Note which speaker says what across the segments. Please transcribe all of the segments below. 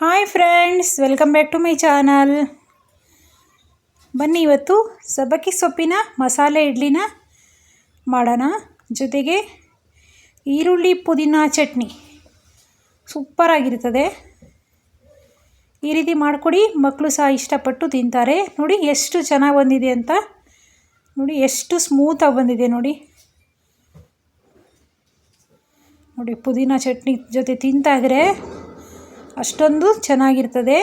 Speaker 1: Hi friends, welcome back to my channel. ಬನ್ನಿ, ಇವತ್ತು ಸಬ್ಬಕ್ಕಿ ಸೊಪ್ಪಿನ ಮಸಾಲೆ ಇಡ್ಲಿನ ಮಾಡೋಣ. ಜೊತೆಗೆ ಈರುಳ್ಳಿ ಪುದೀನ ಚಟ್ನಿ ಸೂಪರಾಗಿರ್ತದೆ. ಈ ರೀತಿ ಮಾಡಿಕೊಡಿ, ಮಕ್ಕಳು ಸಹ ಇಷ್ಟಪಟ್ಟು ತಿಂತಾರೆ. ನೋಡಿ ಎಷ್ಟು ಚೆನ್ನಾಗಿ ಬಂದಿದೆ ಅಂತ. ನೋಡಿ ಎಷ್ಟು ಸ್ಮೂತಾಗಿ ಬಂದಿದೆ ನೋಡಿ. ನೋಡಿ ಪುದೀನ ಚಟ್ನಿ ಜೊತೆ ತಿಂತಾಯಿದ್ರೆ ಅಷ್ಟೊಂದು ಚೆನ್ನಾಗಿರ್ತದೆ.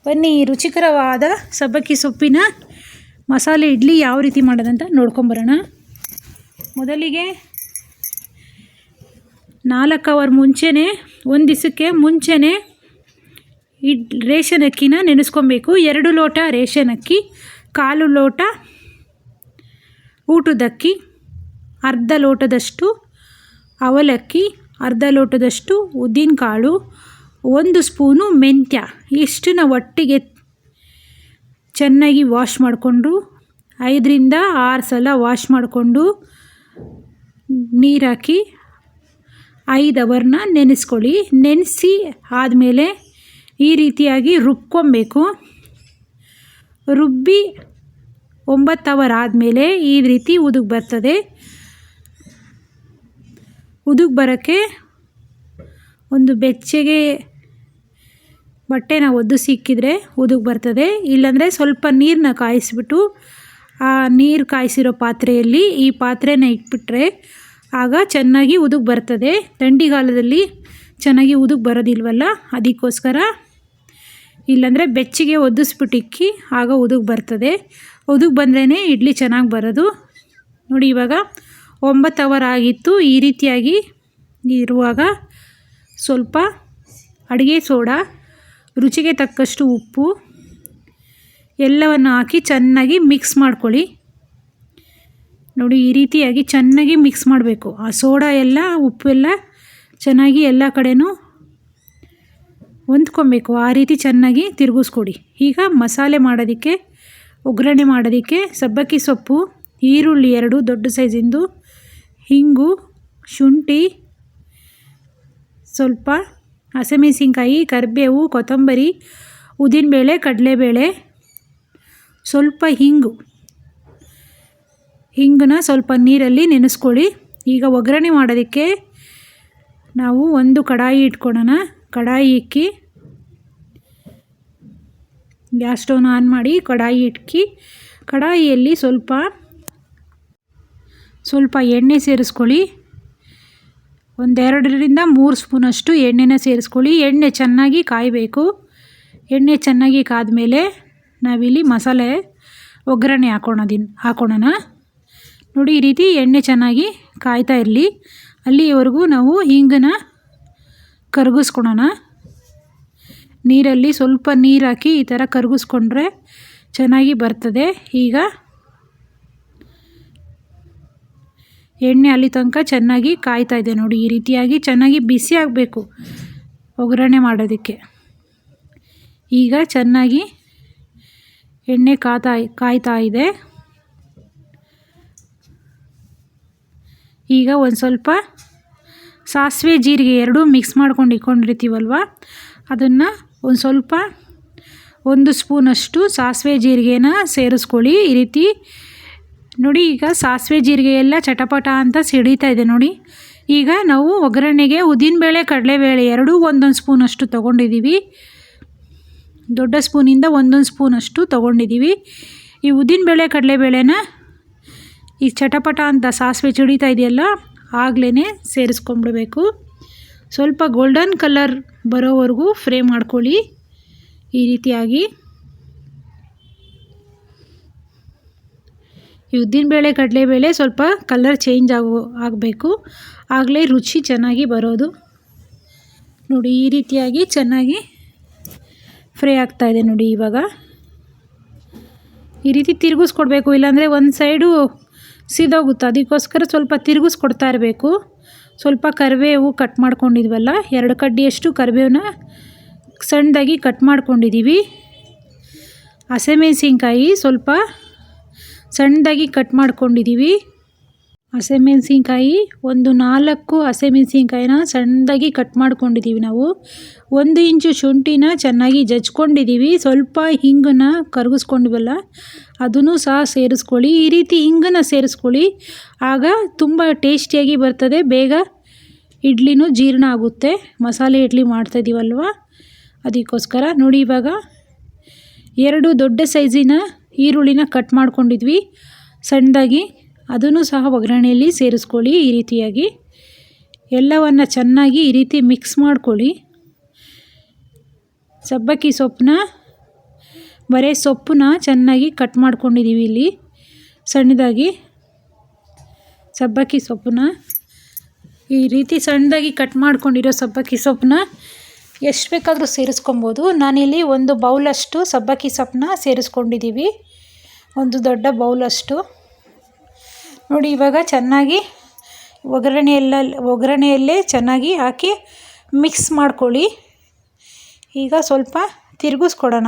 Speaker 1: ಬನ್ನಿ, ರುಚಿಕರವಾದ ಸಬ್ಬಕ್ಕಿ ಸೊಪ್ಪಿನ ಮಸಾಲೆ ಇಡ್ಲಿ ಯಾವ ರೀತಿ ಮಾಡೋದಂತ ನೋಡ್ಕೊಂಬರೋಣ. ಮೊದಲಿಗೆ 4 ಅವರ್ ಮುಂಚೆನೇ, ಒಂದು ದಿವಸಕ್ಕೆ ಮುಂಚೆನೇ ರೇಷನ್ ಅಕ್ಕಿನ ನೆನೆಸ್ಕೊಬೇಕು. 2 ಲೋಟ ರೇಷನ್ ಅಕ್ಕಿ, 1/4 ಲೋಟ ಊಟದಕ್ಕಿ, ಅರ್ಧ ಲೋಟದಷ್ಟು ಅವಲಕ್ಕಿ, ಅರ್ಧ ಲೋಟದಷ್ಟು ಉದ್ದಿನಕಾಳು, 1 ಸ್ಪೂನು ಮೆಂತ್ಯ. ಇಷ್ಟನ್ನ ಒಟ್ಟಿಗೆ ಚೆನ್ನಾಗಿ ವಾಶ್ ಮಾಡಿಕೊಂಡು 5 ರಿಂದ 6 ಸಲ ವಾಶ್ ಮಾಡಿಕೊಂಡು ನೀರು ಹಾಕಿ 5 ಅವರ್ನ ನೆನೆಸ್ಕೊಳ್ಳಿ. ನೆನೆಸಿ ಆದಮೇಲೆ ಈ ರೀತಿಯಾಗಿ ರುಬ್ಕೊಬೇಕು. ರುಬ್ಬಿ 9 ಅವರ್ ಆದಮೇಲೆ ಈ ರೀತಿ ಉದುಗ್ ಬರ್ತದೆ. ಉದುಗ್ ಬರೋಕ್ಕೆ ಒಂದು ಬೆಚ್ಚಗೆ ಬಟ್ಟೆನ ಒದ್ದು ಸಿಕ್ಕಿದ್ರೆ ಉದುಗ್ ಬರ್ತದೆ. ಇಲ್ಲಾಂದರೆ ಸ್ವಲ್ಪ ನೀರನ್ನ ಕಾಯಿಸಿಬಿಟ್ಟು ಆ ನೀರು ಕಾಯಿಸಿರೋ ಪಾತ್ರೆಯಲ್ಲಿ ಈ ಪಾತ್ರೆನ ಇಟ್ಬಿಟ್ರೆ ಆಗ ಚೆನ್ನಾಗಿ ಉದುಗ್ ಬರ್ತದೆ. ಥಂಡಿಗಾಲದಲ್ಲಿ ಚೆನ್ನಾಗಿ ಉದುಗ್ ಬರೋದಿಲ್ವಲ್ಲ, ಅದಕ್ಕೋಸ್ಕರ. ಇಲ್ಲಾಂದರೆ ಬೆಚ್ಚಗೆ ಒದಿಸ್ಬಿಟ್ಟು ಇಕ್ಕಿ, ಆಗ ಉದುಗ್ ಬರ್ತದೆ. ಉದುಗ್ ಬಂದ್ರೇ ಇಡ್ಲಿ ಚೆನ್ನಾಗಿ ಬರೋದು. ನೋಡಿ, ಇವಾಗ 9 ಅವರ್ ಆಗಿತ್ತು. ಈ ರೀತಿಯಾಗಿ ಇರುವಾಗ ಸ್ವಲ್ಪ ಅಡುಗೆ ಸೋಡಾ, ರುಚಿಗೆ ತಕ್ಕಷ್ಟು ಉಪ್ಪು ಎಲ್ಲವನ್ನು ಹಾಕಿ ಚೆನ್ನಾಗಿ ಮಿಕ್ಸ್ ಮಾಡ್ಕೊಳ್ಳಿ. ನೋಡಿ, ಈ ರೀತಿಯಾಗಿ ಚೆನ್ನಾಗಿ ಮಿಕ್ಸ್ ಮಾಡಬೇಕು. ಆ ಸೋಡಾ ಎಲ್ಲ, ಉಪ್ಪು ಎಲ್ಲ ಚೆನ್ನಾಗಿ ಎಲ್ಲ ಕಡೆನೂ ಹೊಂದ್ಕೊಬೇಕು. ಆ ರೀತಿ ಚೆನ್ನಾಗಿ ತಿರುಗಿಸ್ಕೊಡಿ. ಈಗ ಮಸಾಲೆ ಮಾಡೋದಕ್ಕೆ, ಒಗ್ಗರಣೆ ಮಾಡೋದಕ್ಕೆ ಸಬ್ಬಕ್ಕಿ ಸೊಪ್ಪು, ಈರುಳ್ಳಿ 2 ದೊಡ್ಡ ಸೈಜಿಂದು, ಹಿಂಗು, ಶುಂಠಿ, ಸ್ವಲ್ಪ ಹಸಿಮೆಣಸಿನ್ಕಾಯಿ, ಕರಿಬೇವು, ಕೊತ್ತಂಬರಿ, ಉದ್ದಿನಬೇಳೆ, ಕಡಲೆಬೇಳೆ, ಸ್ವಲ್ಪ ಹಿಂಗನ್ನ ಸ್ವಲ್ಪ ನೀರಲ್ಲಿ ನೆನೆಸ್ಕೊಳ್ಳಿ. ಈಗ ಒಗ್ಗರಣೆ ಮಾಡೋದಕ್ಕೆ ನಾವು ಒಂದು ಕಡಾಯಿ ಇಟ್ಕೊಳ್ಳೋಣ. ಕಡಾಯಿ ಇಕ್ಕಿ ಗ್ಯಾಸ್ ಸ್ಟವ್ನ ಆನ್ ಮಾಡಿ ಕಡಾಯಿ ಇಕ್ಕಿ, ಕಡಾಯಿಯಲ್ಲಿ ಸ್ವಲ್ಪ ಎಣ್ಣೆ ಸೇರಿಸ್ಕೊಳ್ಳಿ. 2 ರಿಂದ 3 ಸ್ಪೂನಷ್ಟು ಎಣ್ಣೆನ ಸೇರಿಸ್ಕೊಳ್ಳಿ. ಎಣ್ಣೆ ಚೆನ್ನಾಗಿ ಕಾಯಬೇಕು. ಎಣ್ಣೆ ಚೆನ್ನಾಗಿ ಕಾದ್ಮೇಲೆ ನಾವಿಲ್ಲಿ ಮಸಾಲೆ ಒಗ್ಗರಣೆ ಹಾಕೋಣ. ನೋಡಿ, ಈ ರೀತಿ ಎಣ್ಣೆ ಚೆನ್ನಾಗಿ ಕಾಯ್ತಾ ಇರಲಿ. ಅಲ್ಲಿವರೆಗೂ ನಾವು ಹಿಂಗನ್ನ ಕರಗಿಸ್ಕೊಳೋಣ. ನೀರಲ್ಲಿ ಸ್ವಲ್ಪ ನೀರು ಹಾಕಿ ಈ ಥರ ಕರಗಿಸ್ಕೊಂಡ್ರೆ ಚೆನ್ನಾಗಿ ಬರ್ತದೆ. ಈಗ ಎಣ್ಣೆ ಅಲ್ಲಿ ತನಕ ಚೆನ್ನಾಗಿ ಕಾಯ್ತಾ ಇದೆ ನೋಡಿ. ಈ ರೀತಿಯಾಗಿ ಚೆನ್ನಾಗಿ ಬಿಸಿ ಆಗಬೇಕು ಒಗ್ಗರಣೆ ಮಾಡೋದಕ್ಕೆ. ಈಗ ಚೆನ್ನಾಗಿ ಎಣ್ಣೆ ಕಾಯ್ತಾ ಇದೆ. ಈಗ ಒಂದು ಸ್ವಲ್ಪ ಸಾಸಿವೆ, ಜೀರಿಗೆ 2 ಮಿಕ್ಸ್ ಮಾಡ್ಕೊಂಡು ಇಟ್ಕೊಂಡಿರ್ತೀವಲ್ವ, ಅದನ್ನು ಒಂದು ಸ್ವಲ್ಪ 1 ಸ್ಪೂನಷ್ಟು ಸಾಸಿವೆ ಜೀರಿಗೆನ ಸೇರಿಸ್ಕೊಳ್ಳಿ. ಈ ರೀತಿ ನೋಡಿ, ಈಗ ಸಾಸಿವೆ ಜೀರಿಗೆ ಎಲ್ಲ ಚಟಪಟ ಅಂತ ಸಿಡಿತಾ ಇದೆ ನೋಡಿ. ಈಗ ನಾವು ಒಗ್ಗರಣೆಗೆ ಉದ್ದಿನಬೇಳೆ, ಕಡಲೆಬೇಳೆ 2 ಒಂದೊಂದು ಸ್ಪೂನಷ್ಟು ತೊಗೊಂಡಿದ್ದೀವಿ. ದೊಡ್ಡ ಸ್ಪೂನಿಂದ 1 ಸ್ಪೂನಷ್ಟು ತೊಗೊಂಡಿದ್ದೀವಿ. ಈ ಉದ್ದಿನಬೇಳೆ, ಕಡಲೆಬೇಳೆನ ಈ ಚಟಪಟ ಅಂತ ಸಾಸಿವೆ ಸಿಡಿತಾ ಇದೆಯಲ್ಲ, ಆಗಲೇ ಸೇರಿಸ್ಕೊಂಡ್ಬಿಡಬೇಕು. ಸ್ವಲ್ಪ ಗೋಲ್ಡನ್ ಕಲರ್ ಬರೋವರೆಗೂ ಫ್ರೈ ಮಾಡ್ಕೊಳ್ಳಿ. ಈ ರೀತಿಯಾಗಿ ಈ ಉದ್ದಿನಬೇಳೆ, ಕಡಲೆಬೇಳೆ ಸ್ವಲ್ಪ ಕಲರ್ ಚೇಂಜ್ ಆಗಬೇಕು. ಆಗಲೇ ರುಚಿ ಚೆನ್ನಾಗಿ ಬರೋದು. ನೋಡಿ, ಈ ರೀತಿಯಾಗಿ ಚೆನ್ನಾಗಿ ಫ್ರೈ ಆಗ್ತಾಯಿದೆ ನೋಡಿ. ಇವಾಗ ಈ ರೀತಿ ತಿರುಗಿಸ್ಕೊಡ್ಬೇಕು, ಇಲ್ಲಾಂದರೆ ಒಂದು ಸೈಡು ಸಿದೋಗುತ್ತೆ. ಅದಕ್ಕೋಸ್ಕರ ಸ್ವಲ್ಪ ತಿರುಗಿಸ್ಕೊಡ್ತಾ ಇರಬೇಕು. ಸ್ವಲ್ಪ ಕರಿಬೇವು ಕಟ್ ಮಾಡ್ಕೊಂಡಿದ್ವಲ್ಲ, 2 ಕಡ್ಡಿಯಷ್ಟು ಕರಿಬೇವನ್ನ ಸಣ್ಣದಾಗಿ ಕಟ್ ಮಾಡ್ಕೊಂಡಿದ್ದೀವಿ. ಹಸಿಮೆಣಸಿನ್ಕಾಯಿ ಸ್ವಲ್ಪ ಸಣ್ಣದಾಗಿ ಕಟ್ ಮಾಡ್ಕೊಂಡಿದ್ದೀವಿ. ಹಸಿಮೆಣಸಿನ್ಕಾಯಿ ಒಂದು 4 ಹಸಿಮೆಣಸಿನ್ಕಾಯಿನ ಸಣ್ಣದಾಗಿ ಕಟ್ ಮಾಡ್ಕೊಂಡಿದ್ದೀವಿ ನಾವು. 1 ಇಂಚು ಶುಂಠಿನ ಚೆನ್ನಾಗಿ ಜಜ್ಕೊಂಡಿದ್ದೀವಿ. ಸ್ವಲ್ಪ ಹಿಂಗನ್ನ ಕರಗಿಸ್ಕೊಂಡಿವಲ್ಲ ಅದನ್ನು ಸಹ ಸೇರಿಸ್ಕೊಳ್ಳಿ. ಈ ರೀತಿ ಹಿಂಗನ್ನು ಸೇರಿಸ್ಕೊಳ್ಳಿ, ಆಗ ತುಂಬ ಟೇಸ್ಟಿಯಾಗಿ ಬರ್ತದೆ. ಬೇಗ ಇಡ್ಲಿನೂ ಜೀರ್ಣ ಆಗುತ್ತೆ. ಮಸಾಲೆ ಇಡ್ಲಿ ಮಾಡ್ತಾಯಿದ್ದೀವಲ್ವ ಅದಕ್ಕೋಸ್ಕರ. ನೋಡಿ, ಇವಾಗ 2 ದೊಡ್ಡ ಸೈಜಿನ ಈರುಳ್ಳಿನ ಕಟ್ ಮಾಡ್ಕೊಂಡಿದ್ವಿ ಸಣ್ಣದಾಗಿ, ಅದನ್ನು ಸಹ ಒಗ್ಗರಣೆಯಲ್ಲಿ ಸೇರಿಸ್ಕೊಳ್ಳಿ. ಈ ರೀತಿಯಾಗಿ ಎಲ್ಲವನ್ನು ಚೆನ್ನಾಗಿ ಈ ರೀತಿ ಮಿಕ್ಸ್ ಮಾಡ್ಕೊಳ್ಳಿ. ಸಬ್ಬಕ್ಕಿ ಸೊಪ್ಪನ್ನ, ಬರೀ ಸೊಪ್ಪನ್ನ ಚೆನ್ನಾಗಿ ಕಟ್ ಮಾಡ್ಕೊಂಡಿದ್ದೀವಿ ಇಲ್ಲಿ ಸಣ್ಣದಾಗಿ. ಸಬ್ಬಕ್ಕಿ ಸೊಪ್ಪನ್ನ ಈ ರೀತಿ ಸಣ್ಣದಾಗಿ ಕಟ್ ಮಾಡ್ಕೊಂಡಿರೋ ಸಬ್ಬಕ್ಕಿ ಸೊಪ್ಪನ್ನ ಎಷ್ಟು ಬೇಕಾದರೂ ಸೇರಿಸ್ಕೊಬೋದು. ನಾನಿಲ್ಲಿ 1 ಬೌಲಷ್ಟು ಸಬ್ಬಕ್ಕಿ ಸೊಪ್ಪನ್ನ ಸೇರಿಸ್ಕೊಂಡಿದ್ದೀವಿ, 1 ದೊಡ್ಡ ಬೌಲಷ್ಟು. ನೋಡಿ, ಇವಾಗ ಚೆನ್ನಾಗಿ ಒಗ್ಗರಣೆಯಲ್ಲೇ ಚೆನ್ನಾಗಿ ಹಾಕಿ ಮಿಕ್ಸ್ ಮಾಡ್ಕೊಳ್ಳಿ. ಈಗ ಸ್ವಲ್ಪ ತಿರುಗಿಸ್ಕೊಡೋಣ.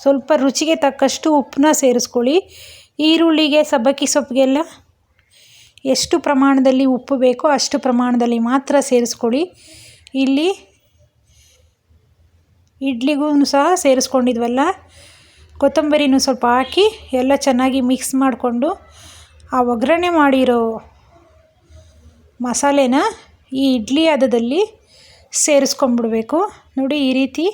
Speaker 1: ಸ್ವಲ್ಪ ರುಚಿಗೆ ತಕ್ಕಷ್ಟು ಉಪ್ಪನ್ನ ಸೇರಿಸ್ಕೊಳ್ಳಿ. ಈರುಳ್ಳಿಗೆ ಸಬ್ಬಕ್ಕಿ ಸೊಪ್ಪಿಗೆಲ್ಲ ಎಷ್ಟು ಪ್ರಮಾಣದಲ್ಲಿ ಉಪ್ಪು ಬೇಕೋ ಅಷ್ಟು ಪ್ರಮಾಣದಲ್ಲಿ ಮಾತ್ರ ಸೇರಿಸ್ಕೊಳ್ಳಿ. ಇಲ್ಲಿ ಇಡ್ಲಿಗೂ ಸಹ ಸೇರಿಸ್ಕೊಂಡಿದ್ವಲ್ಲ, ಕೊತ್ತಂಬರಿನೂ ಸ್ವಲ್ಪ ಹಾಕಿ ಎಲ್ಲ ಚೆನ್ನಾಗಿ ಮಿಕ್ಸ್ ಮಾಡಿಕೊಂಡು ಆ ಒಗ್ಗರಣೆ ಮಾಡಿರೋ ಮಸಾಲೆನ ಈ ಇಡ್ಲಿ ಹದದಲ್ಲಿ ಸೇರಿಸ್ಕೊಂಡ್ಬಿಡ್ಬೇಕು. ನೋಡಿ, ಈ ರೀತಿ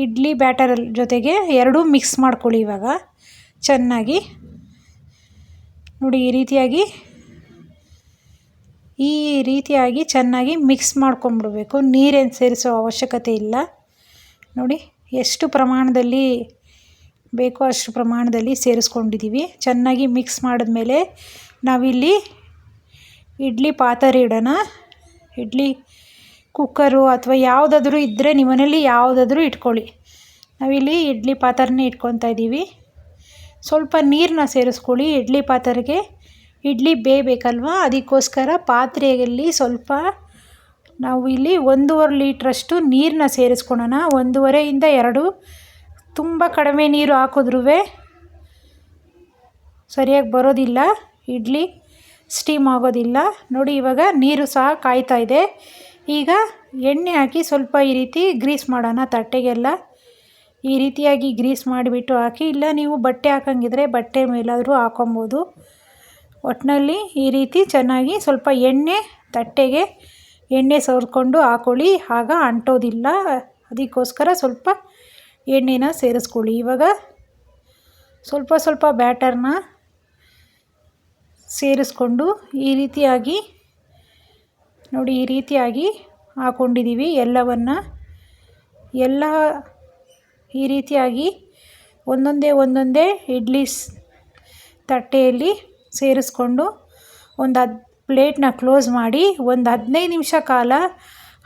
Speaker 1: ಇಡ್ಲಿ ಬ್ಯಾಟರ್ ಜೊತೆಗೆ ಎರಡೂ ಮಿಕ್ಸ್ ಮಾಡ್ಕೊಳ್ಳಿ. ಇವಾಗ ಚೆನ್ನಾಗಿ ನೋಡಿ, ಈ ರೀತಿಯಾಗಿ ಚೆನ್ನಾಗಿ ಮಿಕ್ಸ್ ಮಾಡ್ಕೊಂಬಿಡ್ಬೇಕು. ನೀರೇನು ಸೇರಿಸೋ ಅವಶ್ಯಕತೆ ಇಲ್ಲ. ನೋಡಿ, ಎಷ್ಟು ಪ್ರಮಾಣದಲ್ಲಿ ಬೇಕೋ ಅಷ್ಟು ಪ್ರಮಾಣದಲ್ಲಿ ಸೇರಿಸ್ಕೊಂಡಿದ್ದೀವಿ. ಚೆನ್ನಾಗಿ ಮಿಕ್ಸ್ ಮಾಡಿದ್ಮೇಲೆ ನಾವಿಲ್ಲಿ ಇಡ್ಲಿ ಪಾತ್ರೆ ಇಡೋಣ. ಇಡ್ಲಿ ಕುಕ್ಕರು ಅಥವಾ ಯಾವುದಾದ್ರೂ ಇದ್ದರೆ ನಿಮ್ಮ ಮನೇಲಿ ಯಾವುದಾದ್ರೂ ಇಟ್ಕೊಳ್ಳಿ. ನಾವಿಲ್ಲಿ ಇಡ್ಲಿ ಪಾತ್ರೆನೇ ಇಟ್ಕೊತಾ ಇದ್ದೀವಿ. ಸ್ವಲ್ಪ ನೀರನ್ನ ಸೇರಿಸ್ಕೊಳ್ಳಿ. ಇಡ್ಲಿ ಪಾತ್ರೆಗೆ ಇಡ್ಲಿ ಬೇಯಬೇಕಲ್ವ, ಅದಕ್ಕೋಸ್ಕರ ಪಾತ್ರೆಯಲ್ಲಿ ಸ್ವಲ್ಪ ನಾವು ಇಲ್ಲಿ 1.5 ಲೀಟ್ರಷ್ಟು ನೀರನ್ನ ಸೇರಿಸ್ಕೊಳ್ಳೋಣ. 1.5ಯಿಂದ 2. ತುಂಬ ಕಡಿಮೆ ನೀರು ಹಾಕಿದ್ರೂ ಸರಿಯಾಗಿ ಬರೋದಿಲ್ಲ, ಇಡ್ಲಿ ಸ್ಟೀಮ್ ಆಗೋದಿಲ್ಲ. ನೋಡಿ, ಇವಾಗ ನೀರು ಸಹ ಕಾಯ್ತಾ ಇದೆ. ಈಗ ಎಣ್ಣೆ ಹಾಕಿ ಸ್ವಲ್ಪ ಈ ರೀತಿ ಗ್ರೀಸ್ ಮಾಡೋಣ. ತಟ್ಟೆಗೆಲ್ಲ ಈ ರೀತಿಯಾಗಿ ಗ್ರೀಸ್ ಮಾಡಿಬಿಟ್ಟು ಹಾಕಿ, ಇಲ್ಲ ನೀವು ಬಟ್ಟೆ ಹಾಕಂಗಿದ್ರೆ ಬಟ್ಟೆ ಮೇಲಾದರೂ ಹಾಕೊಬೋದು. ಒಟ್ಟಿನಲ್ಲಿ ಈ ರೀತಿ ಚೆನ್ನಾಗಿ ಸ್ವಲ್ಪ ತಟ್ಟೆಗೆ ಎಣ್ಣೆ ಸವರ್ಕೊಂಡು ಹಾಕೊಳ್ಳಿ, ಆಗ ಅಂಟೋದಿಲ್ಲ. ಅದಕ್ಕೋಸ್ಕರ ಸ್ವಲ್ಪ ಎಣ್ಣೆನ ಸೇರಿಸ್ಕೊಳ್ಳಿ. ಇವಾಗ ಸ್ವಲ್ಪ ಬ್ಯಾಟರ್ನ ಸೇರಿಸ್ಕೊಂಡು ಈ ರೀತಿಯಾಗಿ ನೋಡಿ, ಈ ರೀತಿಯಾಗಿ ಹಾಕ್ಕೊಂಡಿದ್ದೀವಿ ಎಲ್ಲವನ್ನು. ಎಲ್ಲ ಈ ರೀತಿಯಾಗಿ ಒಂದೊಂದೇ ಇಡ್ಲಿ ತಟ್ಟೆಯಲ್ಲಿ ಸೇರಿಸ್ಕೊಂಡು ಒಂದು ಪ್ಲೇಟ್ನ ಕ್ಲೋಸ್ ಮಾಡಿ ಒಂದು 15 ನಿಮಿಷ ಕಾಲ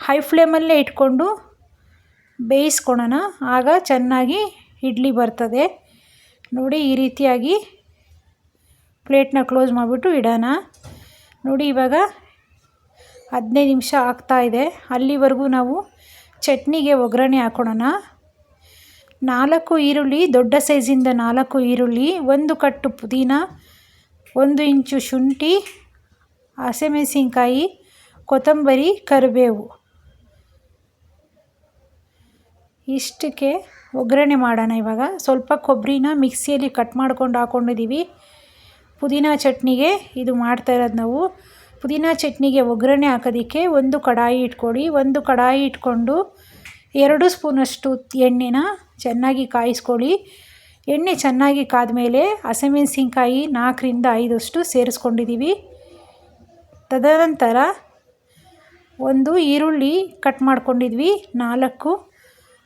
Speaker 1: ಹೈ ಫ್ಲೇಮಲ್ಲೇ ಇಟ್ಕೊಂಡು ಬೇಯಿಸ್ಕೊಳ್ಳೋಣ. ಆಗ ಚೆನ್ನಾಗಿ ಇಡ್ಲಿ ಬರ್ತದೆ. ನೋಡಿ, ಈ ರೀತಿಯಾಗಿ ಪ್ಲೇಟ್ನ ಕ್ಲೋಸ್ ಮಾಡಿಬಿಟ್ಟು ಇಡೋಣ. ನೋಡಿ, ಇವಾಗ 15 ನಿಮಿಷ ಆಗ್ತಾಯಿದೆ. ಅಲ್ಲಿವರೆಗೂ ನಾವು ಚಟ್ನಿಗೆ ಒಗ್ಗರಣೆ ಹಾಕೊಳ್ಳೋಣ. 4 ಈರುಳ್ಳಿ, ದೊಡ್ಡ ಸೈಜಿಂದ 4 ಈರುಳ್ಳಿ, 1 ಕಟ್ಟು ಪುದೀನ, 1 ಇಂಚು ಶುಂಠಿ, ಹಸಿಮೆಣಸಿನ್ಕಾಯಿ, ಕೊತ್ತಂಬರಿ, ಕರಿಬೇವು, ಇಷ್ಟಕ್ಕೆ ಒಗ್ಗರಣೆ ಮಾಡೋಣ. ಇವಾಗ ಸ್ವಲ್ಪ ಕೊಬ್ಬರಿನ ಮಿಕ್ಸಿಯಲ್ಲಿ ಕಟ್ ಮಾಡ್ಕೊಂಡು ಹಾಕ್ಕೊಂಡಿದ್ದೀವಿ. ಪುದೀನ ಚಟ್ನಿಗೆ ಇದು ಮಾಡ್ತಾ ಇರೋದು ನಾವು. ಪುದೀನ ಚಟ್ನಿಗೆ ಒಗ್ಗರಣೆ ಹಾಕೋದಕ್ಕೆ ಒಂದು ಕಡಾಯಿ ಇಟ್ಕೊಳ್ಳಿ. ಒಂದು ಕಡಾಯಿ ಇಟ್ಕೊಂಡು 2 ಸ್ಪೂನಷ್ಟು ಎಣ್ಣೆನ ಚೆನ್ನಾಗಿ ಕಾಯಿಸ್ಕೊಳ್ಳಿ. ಎಣ್ಣೆ ಚೆನ್ನಾಗಿ ಕಾದ್ಮೇಲೆ ಹಸಿಮೆಣಸಿನ್ಕಾಯಿ 4ರಿಂದ 5 ಸೇರಿಸ್ಕೊಂಡಿದ್ದೀವಿ. ತದನಂತರ 1 ಈರುಳ್ಳಿ ಕಟ್ ಮಾಡ್ಕೊಂಡಿದ್ವಿ 4,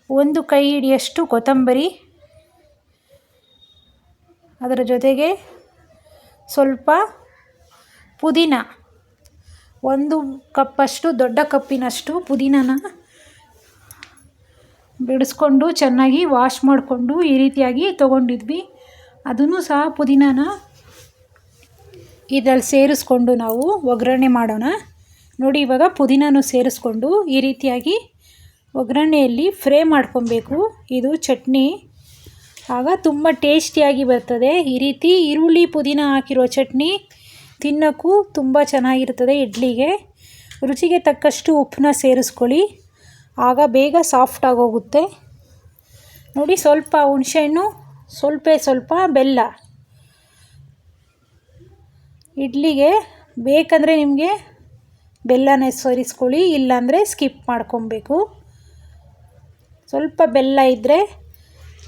Speaker 1: 1 ಕೈ ಹಿಡಿಯಷ್ಟು ಕೊತ್ತಂಬರಿ, ಅದರ ಜೊತೆಗೆ ಸ್ವಲ್ಪ ಪುದೀನ, 1 ಕಪ್ಪಷ್ಟು, ದೊಡ್ಡ ಕಪ್ಪಿನಷ್ಟು ಪುದೀನನ ಬಿಡಿಸ್ಕೊಂಡು ಚೆನ್ನಾಗಿ ವಾಶ್ ಮಾಡಿಕೊಂಡು ಈ ರೀತಿಯಾಗಿ ತೊಗೊಂಡಿದ್ವಿ. ಅದನ್ನು ಸಹ ಪುದೀನನ ಇದರಲ್ಲಿ ಸೇರಿಸ್ಕೊಂಡು ನಾವು ಒಗ್ಗರಣೆ ಮಾಡೋಣ. ನೋಡಿ, ಇವಾಗ ಪುದೀನನೂ ಸೇರಿಸ್ಕೊಂಡು ಈ ರೀತಿಯಾಗಿ ಒಗ್ಗರಣೆಯಲ್ಲಿ ಫ್ರೈ ಮಾಡ್ಕೊಬೇಕು. ಇದು ಚಟ್ನಿ ಆಗ ತುಂಬ ಟೇಸ್ಟಿಯಾಗಿ ಬರ್ತದೆ. ಈ ರೀತಿ ಈರುಳ್ಳಿ ಪುದೀನ ಹಾಕಿರೋ ಚಟ್ನಿ ತಿನ್ನೋಕ್ಕೂ ತುಂಬ ಚೆನ್ನಾಗಿರ್ತದೆ ಇಡ್ಲಿಗೆ. ರುಚಿಗೆ ತಕ್ಕಷ್ಟು ಉಪ್ಪನ್ನ ಸೇರಿಸ್ಕೊಳ್ಳಿ, ಆಗ ಬೇಗ ಸಾಫ್ಟ್ ಆಗೋಗುತ್ತೆ. ನೋಡಿ, ಸ್ವಲ್ಪ ಹುಣಸೆಹಣ್ಣು, ಸ್ವಲ್ಪ ಬೆಲ್ಲ. ಇಡ್ಲಿಗೆ ಬೇಕಂದರೆ ನಿಮಗೆ ಬೆಲ್ಲನ ಸೇರಿಸ್ಕೊಳ್ಳಿ, ಇಲ್ಲಾಂದರೆ ಸ್ಕಿಪ್ ಮಾಡ್ಕೊಬೇಕು. ಸ್ವಲ್ಪ ಬೆಲ್ಲ ಇದ್ದರೆ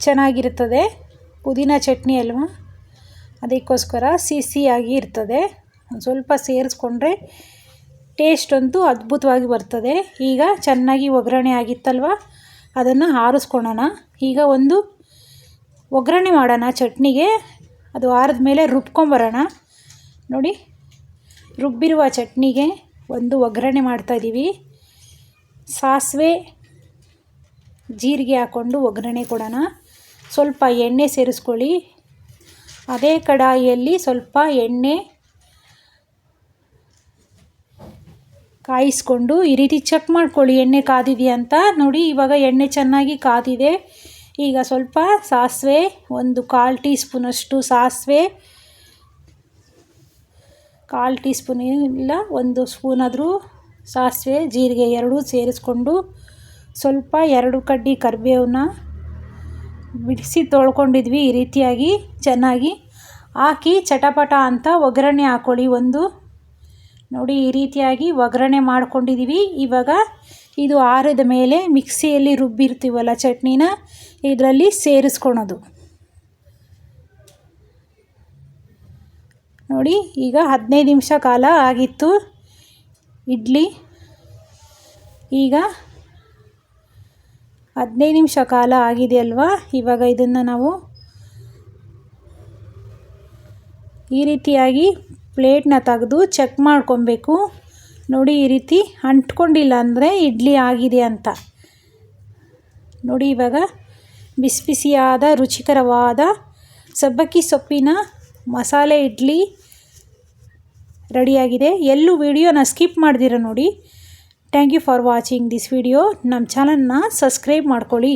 Speaker 1: ಚೆನ್ನಾಗಿರ್ತದೆ. ಪುದೀನ ಚಟ್ನಿ ಅಲ್ವಾ, ಅದಕ್ಕೋಸ್ಕರ ಸಿಹಿಯಾಗಿ ಇರ್ತದೆ. ಒಂದು ಸ್ವಲ್ಪ ಸೇರಿಸ್ಕೊಂಡ್ರೆ ಟೇಸ್ಟ್ ಅಂತೂ ಅದ್ಭುತವಾಗಿ ಬರ್ತದೆ. ಈಗ ಚೆನ್ನಾಗಿ ಒಗ್ಗರಣೆ ಆಗಿತ್ತಲ್ವ, ಅದನ್ನು ಆರಿಸ್ಕೊಳ್ಳೋಣ. ಈಗ ಒಂದು ಒಗ್ಗರಣೆ ಮಾಡೋಣ ಚಟ್ನಿಗೆ. ಅದು ಆರಿದ ಮೇಲೆ ರುಬ್ಕೊಂಬರೋಣ. ನೋಡಿ, ರುಬ್ಬಿರುವ ಚಟ್ನಿಗೆ ಒಂದು ಒಗ್ಗರಣೆ ಮಾಡ್ತಾಯಿದ್ದೀವಿ. ಸಾಸಿವೆ ಜೀರಿಗೆ ಹಾಕ್ಕೊಂಡು ಒಗ್ಗರಣೆ ಕೊಡೋಣ. ಸ್ವಲ್ಪ ಎಣ್ಣೆ ಸೇರಿಸ್ಕೊಳ್ಳಿ. ಅದೇ ಕಡಾಯಿಯಲ್ಲಿ ಸ್ವಲ್ಪ ಎಣ್ಣೆ ಕಾಯಿಸ್ಕೊಂಡು ಈ ರೀತಿ ಚೆಕ್ ಮಾಡ್ಕೊಳ್ಳಿ ಎಣ್ಣೆ ಕಾದಿದೆಯಾ ಅಂತ. ನೋಡಿ, ಇವಾಗ ಎಣ್ಣೆ ಚೆನ್ನಾಗಿ ಕಾದಿದೆ. ಈಗ ಸ್ವಲ್ಪ ಸಾಸಿವೆ, ಒಂದು 1/4 ಟೀ ಸ್ಪೂನಷ್ಟು ಸಾಸಿವೆ, 1/4 ಟೀ ಸ್ಪೂನ್ ಇಲ್ಲ 1 ಸ್ಪೂನಾದರೂ ಸಾಸಿವೆ, ಜೀರಿಗೆ ಎರಡೂ ಸೇರಿಸ್ಕೊಂಡು ಸ್ವಲ್ಪ 2 ಕಡ್ಡಿ ಕರಿಬೇವನ್ನ ಬಿಡಿಸಿ ತೊಳ್ಕೊಂಡಿದ್ವಿ. ಈ ರೀತಿಯಾಗಿ ಚೆನ್ನಾಗಿ ಹಾಕಿ ಚಟಪಟ ಅಂತ ಒಗ್ಗರಣೆ ಹಾಕ್ಕೊಳ್ಳಿ. ನೋಡಿ, ಈ ರೀತಿಯಾಗಿ ಒಗ್ಗರಣೆ ಮಾಡ್ಕೊಂಡಿದ್ದೀವಿ. ಇವಾಗ ಇದು ಆರಿದ ಮೇಲೆ ಮಿಕ್ಸಿಯಲ್ಲಿ ರುಬ್ಬಿರ್ತೀವಲ್ಲ ಚಟ್ನಿನ, ಇದರಲ್ಲಿ ಸೇರಿಸ್ಕೊಳೋದು. ನೋಡಿ, ಈಗ 15 ನಿಮಿಷ ಕಾಲ ಆಗಿತ್ತು ಇಡ್ಲಿ. ಈಗ 15 ನಿಮಿಷ ಕಾಲ ಆಗಿದೆ ಅಲ್ವಾ. ಇವಾಗ ಇದನ್ನು ನಾವು ಈ ರೀತಿಯಾಗಿ ಪ್ಲೇಟ್ನ ತೆಗೆದು ಚೆಕ್ ಮಾಡ್ಕೊಬೇಕು. ನೋಡಿ, ಈ ರೀತಿ ಅಂಟ್ಕೊಂಡಿಲ್ಲ ಅಂದರೆ ಇಡ್ಲಿ ಆಗಿದೆ ಅಂತ. ನೋಡಿ, ಇವಾಗ ಬಿಸಿ ಬಿಸಿಯಾದ ರುಚಿಕರವಾದ ಸಬ್ಬಕ್ಕಿ ಸೊಪ್ಪಿನ ಮಸಾಲೆ ಇಡ್ಲಿ ರೆಡಿಯಾಗಿದೆ. ಎಲ್ಲೂ ವಿಡಿಯೋನ ಸ್ಕಿಪ್ ಮಾಡ್ದಿರ ನೋಡಿ. Thank you for watching this video. ನಮ್ಮ ಚಾನಲ್ನ ಸಬ್ಸ್ಕ್ರೈಬ್ ಮಾಡ್ಕೊಳ್ಳಿ.